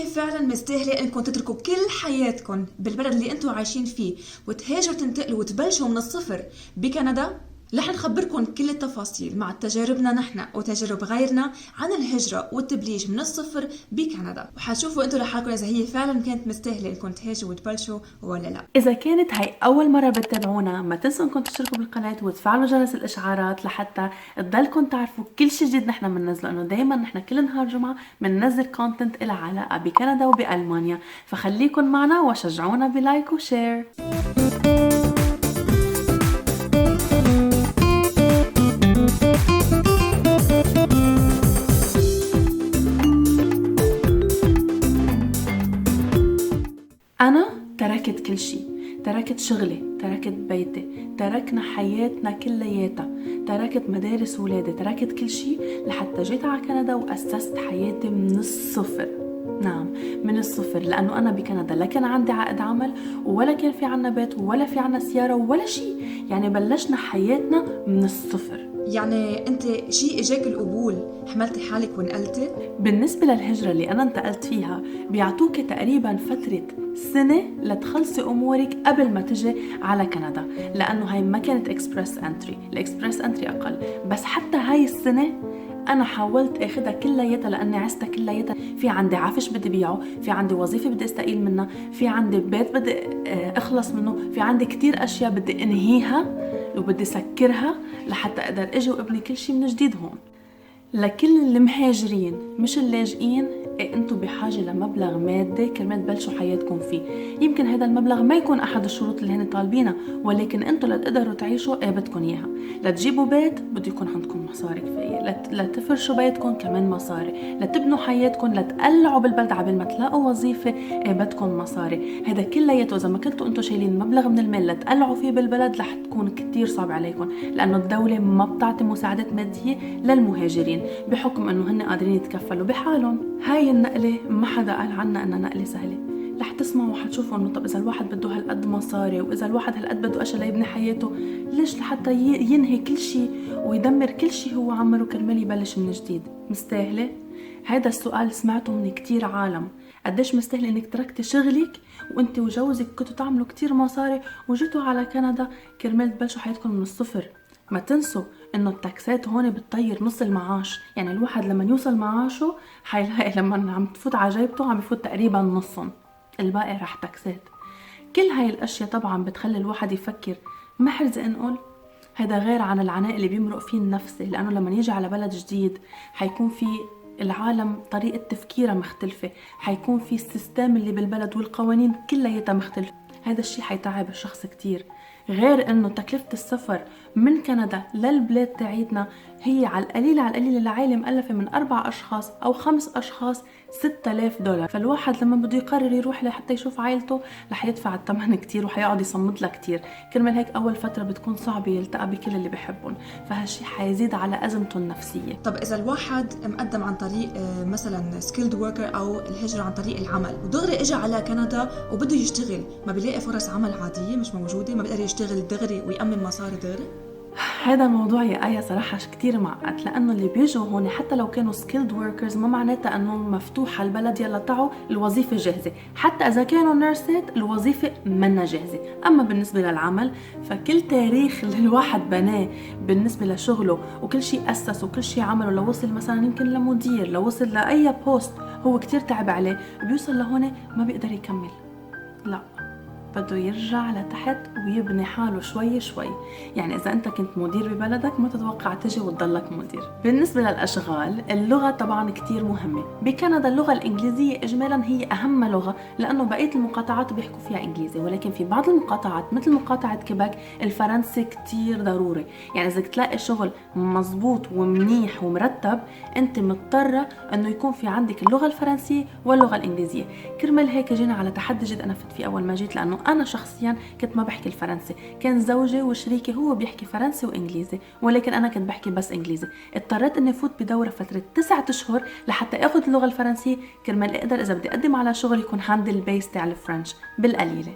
هي فعلا مستاهلة انكم تتركوا كل حياتكم بالبلد اللي انتم عايشين فيه وتهاجروا تنتقلوا وتبلشوا من الصفر بكندا؟ رح نخبركم كل التفاصيل مع تجاربنا نحن وتجارب غيرنا عن الهجرة والتبليش من الصفر بكندا، وحتشوفوا انتم لحالكم اذا هي فعلا كانت مستاهلة انكم تهاجروا وتبلشوا ولا لا. إذا كانت هاي أول مرة بتتابعونا ما تنسوا انكم تشتركوا بالقناة وتفعلوا جرس الإشعارات لحتى تضلكم تعرفوا كل شيء جديد نحن بننزله، لأنه دايما نحن كل نهار جمعة بننزل كونتنت إلها علاقة بكندا وبألمانيا، فخليكن معنا وشجعونا بلايك وشير. أنا تركت كل شيء، تركت شغلي، تركت بيتي، تركنا حياتنا كلياتها، تركت مدارس ولادي، تركت كل شيء لحتى جيت على كندا وأسست حياتي من الصفر. نعم من الصفر، لأنه أنا بكندا لا كان عندي عقد عمل ولا كان في عنا بيت ولا في عنا سيارة ولا شيء، يعني بلشنا حياتنا من الصفر. يعني انت شيء اجاك القبول حملتي حالك ونقلتي؟ بالنسبة للهجرة اللي أنا انتقلت فيها بيعطوك تقريبا فترة سنة لتخلصي أمورك قبل ما تجي على كندا، لأنه هاي ما كانت إكسبرس أنتري، الإكسبرس أنتري أقل، بس حتى هاي السنة أنا حاولت أخذها كلياتها لأني عزتها كلياتها. في عندي عفش بدي بيعه، في عندي وظيفة بدي استقيل منها، في عندي بيت بدي أخلص منه، في عندي كتير أشياء بدي أنهيها وبدي سكرها لحتى أقدر أجي وأبني كل شيء من جديد هون. لكل المهاجرين مش اللاجئين انتوا بحاجة لمبلغ مادي كرمال تبلشوا حياتكم فيه. يمكن هذا المبلغ ما يكون احد الشروط اللي هن طالبينها، ولكن انتوا لتقدروا تعيشوا بدكم اياها. لتجيبوا بيت بده يكون عندكم مصاري كفاية، لتفرشوا بيتكم كمان مصاري، لتبنوا حياتكم، لتقلعوا بالبلد عبال ما تلاقوا وظيفة بدكم مصاري. هذا كلياته اذا ما كنتوا انتوا شايلين مبلغ من المال لتقلعوا فيه بالبلد رح تكون كتير صعب عليكم، لانه الدولة ما بتعطي مساعدات مادية للمهاجرين بحكم انه هن قادرين يتكفلوا بحالهم. هاي النقلة ما حدا قال عنها انها نقلة سهلة. رح تسمعوا وحتشوفوا انه طب اذا الواحد بده هالقد مصاري واذا الواحد هالقد بده اشياء ليبني حياته، ليش لحتى ينهي كل شيء ويدمر كل شيء هو عمره كرمال يبلش من جديد؟ مستاهلة؟ هذا السؤال سمعته من كتير عالم. قديش مستاهل انك تركتي شغلك وانت وجوزك كنتوا تعملوا كتير مصاري وجيتوا على كندا كرمال تبلشوا حياتكم من الصفر؟ ما تنسوا انه التاكسات هون بتطير نص المعاش، يعني الواحد لما يوصل معاشه حيلاقي لما عم تفوت على جيبته عم يفوت تقريبا نصهم، الباقي رح تاكسات. كل هاي الاشياء طبعا بتخلي الواحد يفكر محرزة نقول هذا غير عن العناء اللي بيمرق فيه النفسي، لانه لما يجي على بلد جديد حيكون في العالم طريقة تفكيرها مختلفة، حيكون في السيستم اللي بالبلد والقوانين كلياتها مختلفة. هذا الشيء حيتعب الشخص كتير، غير انه تكلفة السفر من كندا للبلاد تاعيتنا هي على القليلة لعائلة مؤلفة من 4 أشخاص أو 5 أشخاص $6000. فالواحد لما بده يقرر يروح لحتى يشوف عائلته رح يدفع الثمن كتير وحيقعد يصمد لها كتير، كرمال هيك أول فترة بتكون صعبة يلتقى بكل اللي بحبهم، فهالشي حيزيد على أزمته النفسية. طب إذا الواحد مقدم عن طريق مثلا skilled worker أو الهجرة عن طريق العمل ودغري إجا على كندا وبده يشتغل، ما بيلاقي فرص عمل عادية مش موجودة؟ ما بيقدر يشتغل دغري ويأمن مصاري دغري؟ هذا الموضوع يا آية صراحة كتير معقد، لأنه اللي بيجوا هون حتى لو كانوا skilled workers ما معناتها أنه مفتوحة البلد يلا تعوا الوظيفة جاهزة، حتى إذا كانوا نيرسات الوظيفة منا جاهزة. أما بالنسبة للعمل فكل تاريخ اللي الواحد بناه بالنسبة لشغله وكل شيء أسس وكل شيء عمله لو وصل مثلا يمكن لمدير، لو وصل لأي بوست هو كتير تعب عليه، بيوصل لهون ما بيقدر يكمل، لا بده يرجع لتحت ويبني حاله شوي شوي. يعني إذا أنت كنت مدير ببلدك ما تتوقع تجي وتضلك مدير. بالنسبة للأشغال اللغة طبعا كتير مهمة. بكندا اللغة الإنجليزية إجمالا هي أهم لغة، لأنه بقية المقاطعات بيحكوا فيها إنجليزي، ولكن في بعض المقاطعات مثل مقاطعة كيباك الفرنسي كتير ضروري. يعني إذا تلاقي شغل مزبوط ومنيح ومرتب أنت مضطرة أنه يكون في عندك اللغة الفرنسية واللغة الإنجليزية. كرمال هيك جينا على تحدي جد أنا فت فيه أول ما جيت، لأنه أنا شخصيا كنت ما بحكي الفرنسي، كان زوجي وشريكي هو بيحكي فرنسي وإنجليزي، ولكن أنا كنت بحكي بس إنجليزي. اضطريت إني فوت بدورة فترة 9 أشهر لحتى أخذ اللغة الفرنسية كرمال أقدر إذا بدي أقدم على شغل يكون عندي البيس تاع الفرنش. بالقليلة.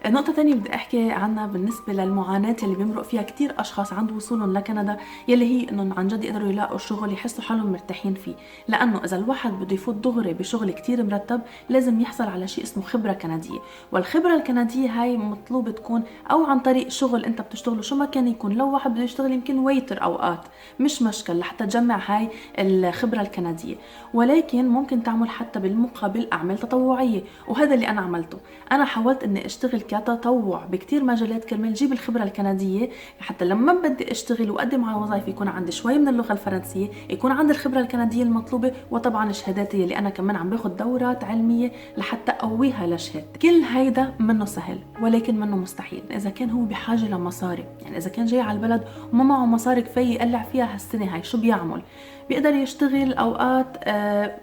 نقطة تانية بدي أحكي عنها بالنسبة للمعاناة اللي بيمرق فيها كتير أشخاص عند وصولهم لكندا، يلي هي إنهم عن جد يقدروا يلاقوا شغل يحسوا حالهم مرتاحين فيه. لأنه إذا الواحد بده يفوت دغري بشغل كتير مرتب لازم يحصل على شيء اسمه خبرة كندية، والخبرة الكندية هاي مطلوبة تكون أو عن طريق شغل أنت بتشتغله شو ما كان يكون. لو واحد بده يشتغل يمكن ويتر أوقات مش مشكل لحتى تجمع هاي الخبرة الكندية، ولكن ممكن تعمل حتى بالمقابل أعمال تطوعية، وهذا اللي أنا عملته. أنا حاولت إني أشتغل كتطوع بكتير مجالات كرمال جيب الخبرة الكندية، حتى لما بدي أشتغل وأقدم على وظائف يكون عندي شوي من اللغة الفرنسية، يكون عندي الخبرة الكندية المطلوبة، وطبعا شهاداتي اللي أنا كمان عم باخد دورات علمية لحتى أقويها لشهادتي. كل هيدا منه سهل ولكن منه مستحيل إذا كان هو بحاجة لمصاري. يعني إذا كان جاي على البلد وما معه مصاري كفاية يقلع فيها هالسنة هاي، شو بيعمل؟ بيقدر يشتغل أوقات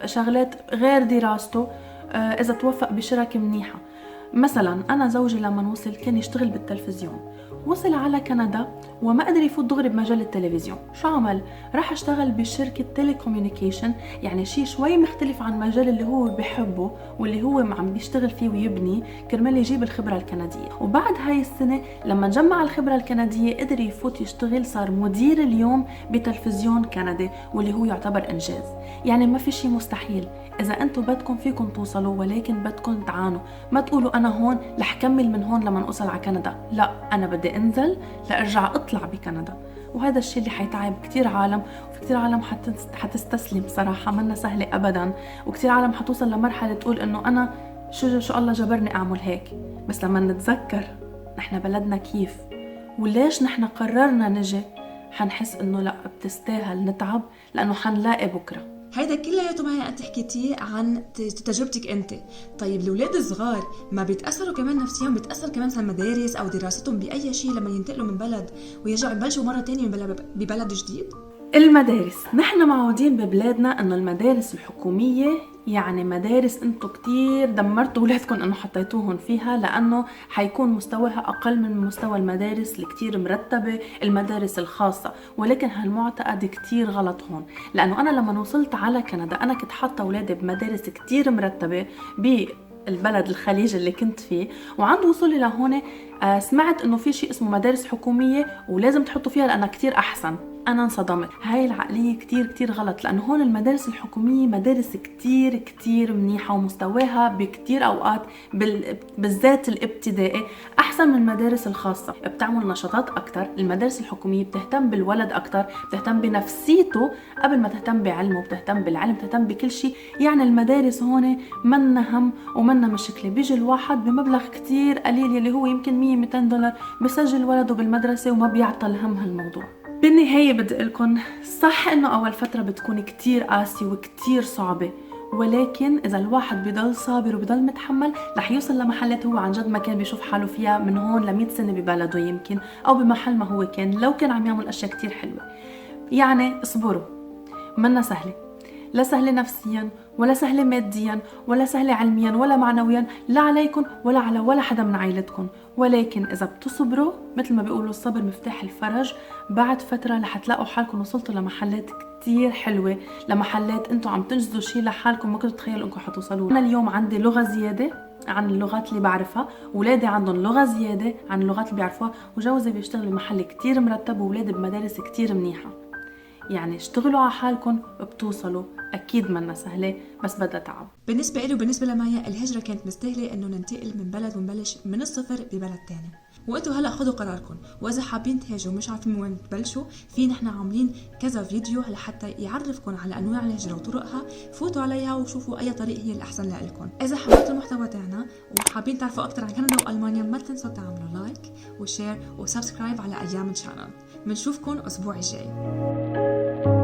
شغلات غير دراسته إذا توفق بشركة منيحة. مثلا أنا زوجي لما وصل كان يشتغل بالتلفزيون، وصل على كندا وما قدر يفوت دغري بمجال التلفزيون. شو عمل؟ راح اشتغل بشركة تيليكوميونيكيشن، يعني شيء شوي مختلف عن المجال اللي هو بيحبه واللي هو عم بيشتغل فيه ويبني كرمال يجيب الخبرة الكندية. وبعد هاي السنة لما جمع الخبرة الكندية قدر يفوت يشتغل، صار مدير اليوم بتلفزيون كندي، واللي هو يعتبر إنجاز. يعني ما في شيء مستحيل إذا أنتم بدكم فيكم توصلوا، ولكن بدكم تعانوا. ما تقولوا أنا هون رح كمل من هون لما أوصل على كندا، لا أنا بدي أنزل لأرجع أطلع بكندا. وهذا الشيء اللي حيتعب كتير عالم، وفي كتير عالم حتستسلم صراحة، منا سهلة أبدا. وكتير عالم حتوصل لمرحلة تقول إنه أنا شو الله جبرني أعمل هيك. بس لما نتذكر نحن بلدنا كيف وليش نحن قررنا نجي، حنحس إنه لا بتستاهل نتعب، لأنه حنلاقي بكرة. هيدا كلياته معي انت حكيتي عن تجربتك انت. طيب الاولاد الصغار ما بيتاثروا كمان نفسيا؟ بيتاثر كمان مثلا مدارس او دراستهم باي شيء لما ينتقلوا من بلد ويرجعوا يبلشوا مره ثانيه ببلد جديد؟ المدارس، نحن معودين ببلادنا انه المدارس الحكومية يعني مدارس انتو كتير دمرتوا ولادكم انه حطيتوهم فيها، لانه حيكون مستواها اقل من مستوى المدارس الكتير مرتبة، المدارس الخاصة. ولكن هالمعتقد كتير غلط هون، لانه انا لما وصلت على كندا انا كنت حاطة ولادي بمدارس كتير مرتبة بالبلد الخليج اللي كنت فيه، وعند وصولي لهون سمعت انه في شيء اسمه مدارس حكومية ولازم تحطوا فيها لانها كتير احسن. أنا انصدمت. هاي العقلية كتير غلط، لأنه هون المدارس الحكومية مدارس كتير منيحة، ومستواها بكتير أوقات بالذات الابتدائي أحسن من المدارس الخاصة. بتعمل نشاطات أكتر. المدارس الحكومية بتهتم بالولد أكتر، بتهتم بنفسيته قبل ما تهتم بعلمه، بتهتم بالعلم، بتهتم بكل شيء. يعني المدارس هون منا هم ومنا مشكلة. بيجي الواحد بمبلغ كتير قليل اللي هو يمكن $100-200 بسجل ولده بالمدرسة وما بيعطل هم هالموضوع. بالنهاية بدي أقولكم صح إنه أول فترة بتكون كتير قاسية وكتير صعبة، ولكن إذا الواحد بيضل صابر وبيضل متحمل رح يوصل لمحلات هو عن جد ما كان بيشوف حاله فيها من هون ل100 سنة ببلده يمكن، أو بمحل ما هو كان لو كان عم يعمل أشياء كتير حلوة. يعني اصبروا، منا سهلة، لا سهلة نفسيا ولا سهلة ماديا ولا سهلة علميا ولا معنويا، لا عليكم ولا على ولا حدا من عائلتكم. ولكن إذا بتصبروا مثل ما بيقولوا الصبر مفتاح الفرج، بعد فترة رح تلاقوا حالكم وصلتوا لمحلات كتير حلوة، لمحلات انتوا عم تنجزوا شيء لحالكم ما كنتوا تتخيلوا انكم حتوصلوا. أنا اليوم عندي لغة زيادة عن اللغات اللي بعرفها، ولادي عندهم لغة زيادة عن اللغات اللي بيعرفوها، وجوزي بيشتغل بمحل كتير مرتب، وولادي بمدارس كتير منيحة. يعني اشتغلوا على حالكم بتوصلوا. أكيد منا سهلة بس بدها تعب. بالنسبة لي وبالنسبة لمايا الهجرة كانت مستاهلة إنه ننتقل من بلد ونبلش من الصفر ببلد تاني. وانتوا هلا خدوا قراركم، واذا حابين تهاجروا مش عارفين من وين تبلشوا، في نحن عاملين كذا فيديو لحتى يعرفكم على انواع الهجره وطرقها، فوتوا عليها وشوفوا اي طريق هي الاحسن لكم. اذا حبيتوا المحتوى تاعنا وحابين تعرفوا اكثر عن كندا والمانيا ما تنسوا تعملوا لايك وشير وسبسكرايب على ايام الشانل. بنشوفكم الاسبوع الجاي.